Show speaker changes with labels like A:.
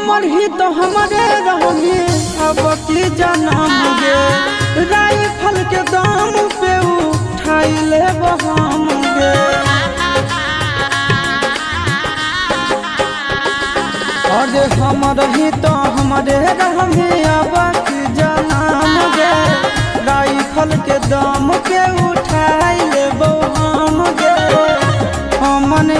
A: हमर ही तो हमारे रहे अब की जनम गे राइफल के दाम पे उठाई ले हम गे। अरे हमर ही तो हमारे रहे अब की जनम गे राइफल के दाम पे उठाई ले हम गे। हमन